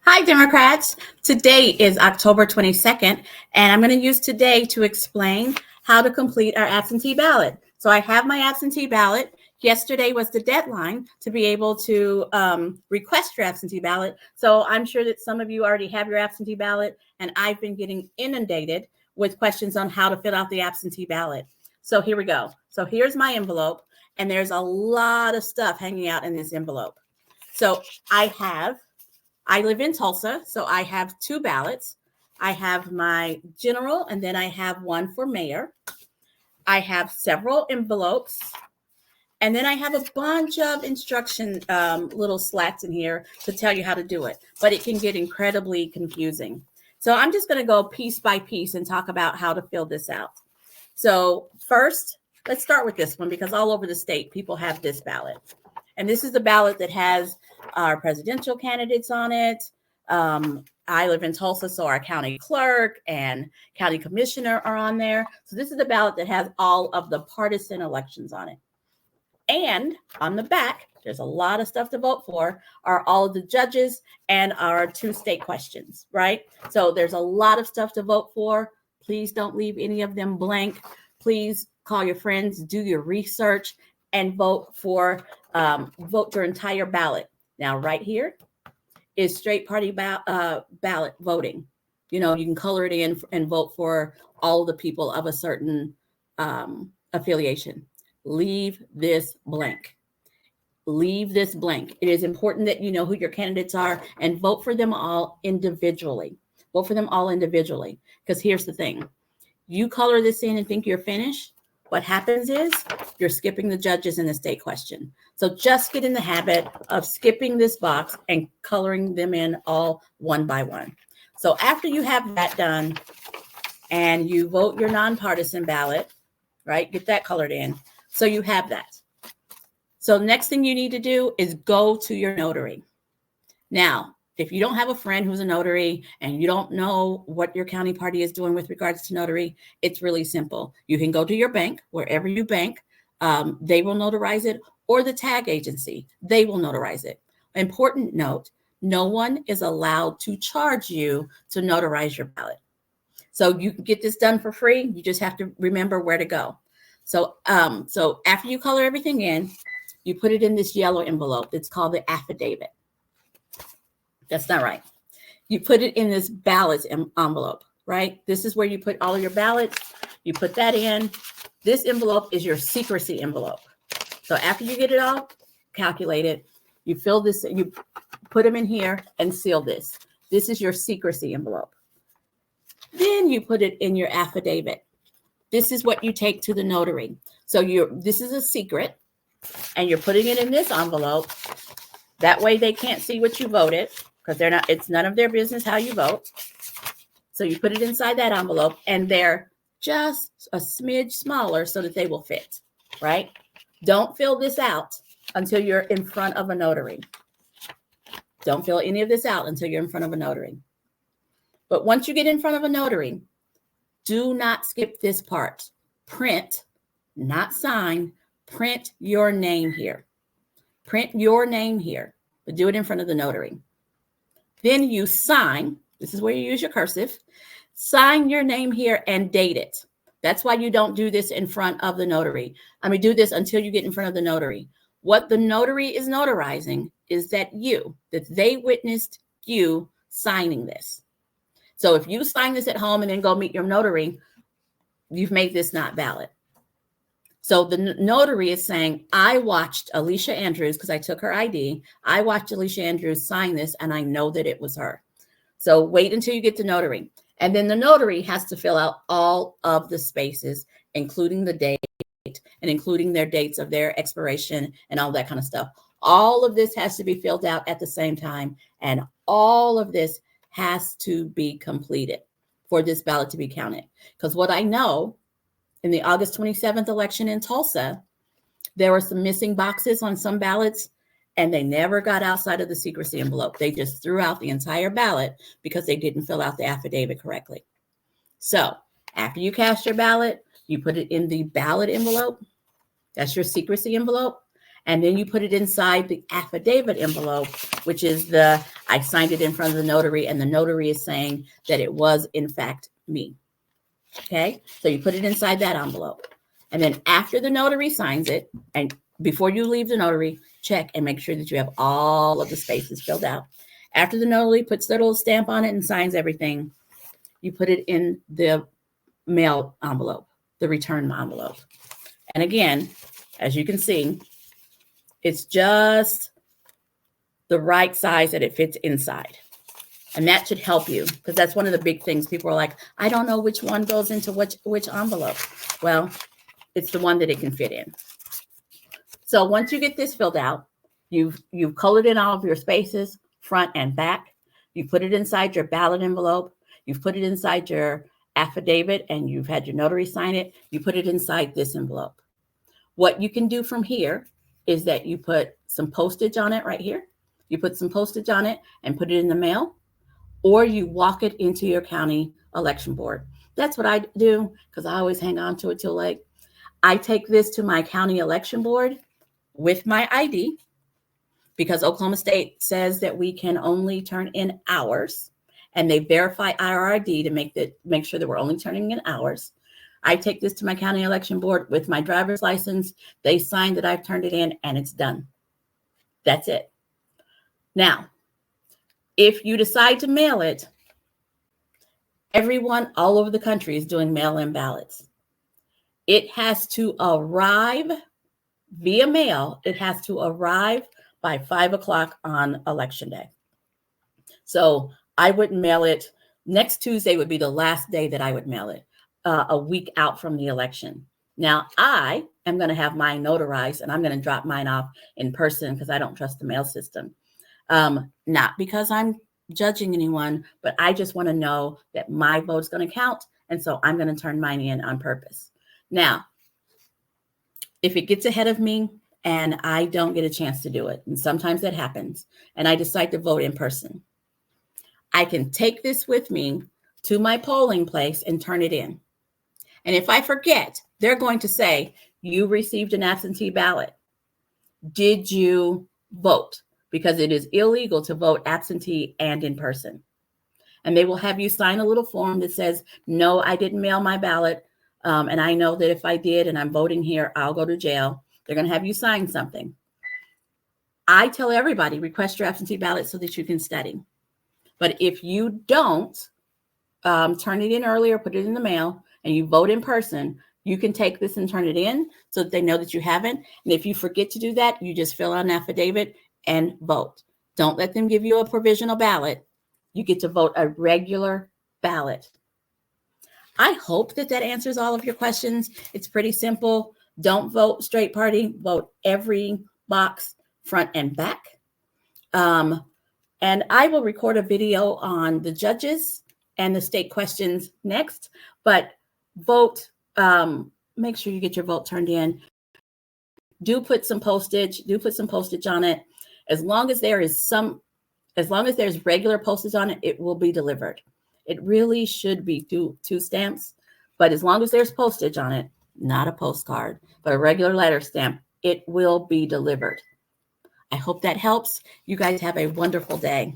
Hi, Democrats. Today is October 22nd, and I'm going to use today to explain how to complete our absentee ballot. So I have my absentee ballot. Yesterday was the deadline to be able to request your absentee ballot. So I'm sure that some of you already have your absentee ballot, and I've been getting inundated with questions on how to fill out the absentee ballot. So here we go. So here's my envelope, and there's a lot of stuff hanging out in this envelope. So I live in Tulsa, so I have two ballots. I have my general, and then I have one for mayor. I have several envelopes, and then I have a bunch of instruction little slats in here to tell you how to do it, but it can get incredibly confusing. So I'm just going to go piece by piece and talk about how to fill this out. So first, let's start with this one because all over the state, people have this ballot. And this is the ballot that has our presidential candidates on it. I live in Tulsa, so our county clerk and county commissioner are on there. So this is the ballot that has all of the partisan elections on it. And on the back, there's a lot of stuff to vote for, are all of the judges and our two state questions, right? So there's a lot of stuff to vote for. Please don't leave any of them blank. Please call your friends, do your research, and vote your entire ballot. Now, right here is straight party ballot voting. You know, you can color it in and vote for all the people of a certain affiliation. Leave this blank. Leave this blank. It is important that you know who your candidates are and vote for them all individually. Vote for them all individually. Because here's the thing. You color this in and think you're finished. What happens is you're skipping the judges in the state question. So just get in the habit of skipping this box and coloring them in all one by one. So after you have that done and you vote your nonpartisan ballot, right? Get that colored in. So you have that. So the next thing you need to do is go to your notary. Now, if you don't have a friend who's a notary and you don't know what your county party is doing with regards to notary, it's really simple. You can go to your bank, wherever you bank, they will notarize it, or the tag agency, they will notarize it. Important note, no one is allowed to charge you to notarize your ballot. So you can get this done for free. You just have to remember where to go. So after you color everything in, you put it in this yellow envelope. It's called the affidavit. That's not right. You put it in this ballots envelope, right? This is where you put all of your ballots. You put that in. This envelope is your secrecy envelope. So after you get it all calculated, you fill this, you put them in here and seal this. This is your secrecy envelope. Then you put it in your affidavit. This is what you take to the notary. So this is a secret, and you're putting it in this envelope. That way they can't see what you voted, because it's none of their business how you vote. So you put it inside that envelope, and they're just a smidge smaller so that they will fit, right? Don't fill this out until you're in front of a notary. Don't fill any of this out until you're in front of a notary. But once you get in front of a notary, do not skip this part. Print, not sign, print your name here. Print your name here, but do it in front of the notary. Then you sign. This is where you use your cursive. Sign your name here and date it. That's why you don't do this in front of the notary. Do this until you get in front of the notary. What the notary is notarizing is that they witnessed you signing this. So if you sign this at home and then go meet your notary, you've made this not valid. So the notary is saying, I watched Alicia Andrews, because I took her ID. I watched Alicia Andrews sign this, and I know that it was her. So wait until you get to notary. And then the notary has to fill out all of the spaces, including the date and including their dates of their expiration and all that kind of stuff. All of this has to be filled out at the same time. And all of this has to be completed for this ballot to be counted. Because what I know, in the August 27th election in Tulsa, there were some missing boxes on some ballots, and they never got outside of the secrecy envelope. They just threw out the entire ballot because they didn't fill out the affidavit correctly. So after you cast your ballot, you put it in the ballot envelope. That's your secrecy envelope. And then you put it inside the affidavit envelope, which is I signed it in front of the notary, and the notary is saying that it was in fact me. Okay, so you put it inside that envelope. And then after the notary signs it, and before you leave the notary, check and make sure that you have all of the spaces filled out. After the notary puts their little stamp on it and signs everything, you put it in the mail envelope, the return envelope. And again, as you can see, it's just the right size that it fits inside. And that should help you, because that's one of the big things. People are like, I don't know which one goes into which envelope. Well, it's the one that it can fit in. So once you get this filled out, you've colored in all of your spaces, front and back. You put it inside your ballot envelope. You've put it inside your affidavit, and you've had your notary sign it. You put it inside this envelope. What you can do from here is that you put some postage on it right here. You put some postage on it and put it in the mail, or you walk it into your county election board. That's what I do, because I always hang on to it till late. I take this to my county election board with my ID, because Oklahoma State says that we can only turn in hours, and they verify our ID to make sure that we're only turning in hours. I take this to my county election board with my driver's license. They sign that I've turned it in, and it's done. That's it. Now, if you decide to mail it, everyone all over the country is doing mail-in ballots. It has to arrive via mail. It has to arrive by 5 o'clock on election day. So I wouldn't mail it. Next Tuesday would be the last day that I would mail it, a week out from the election. Now, I am going to have mine notarized, and I'm going to drop mine off in person because I don't trust the mail system. Not because I'm judging anyone, but I just want to know that my vote is going to count. And so I'm going to turn mine in on purpose. Now, if it gets ahead of me and I don't get a chance to do it, and sometimes that happens, and I decide to vote in person, I can take this with me to my polling place and turn it in. And if I forget, they're going to say, you received an absentee ballot. Did you vote? Because it is illegal to vote absentee and in person. And they will have you sign a little form that says, no, I didn't mail my ballot. And I know that if I did and I'm voting here, I'll go to jail. They're going to have you sign something. I tell everybody, request your absentee ballot so that you can study. But if you don't turn it in earlier, put it in the mail, and you vote in person, you can take this and turn it in so that they know that you haven't. And if you forget to do that, you just fill out an affidavit and vote. Don't let them give you a provisional ballot. You get to vote a regular ballot. I hope that answers all of your questions. It's pretty simple. Don't vote straight party. Vote every box, front and back. And I will record a video on the judges and the state questions next. But vote, make sure you get your vote turned in. Do put some postage. On it. As long as there's regular postage on it, it will be delivered. It really should be two stamps, but as long as there's postage on it, not a postcard, but a regular letter stamp, it will be delivered. I hope that helps. You guys have a wonderful day.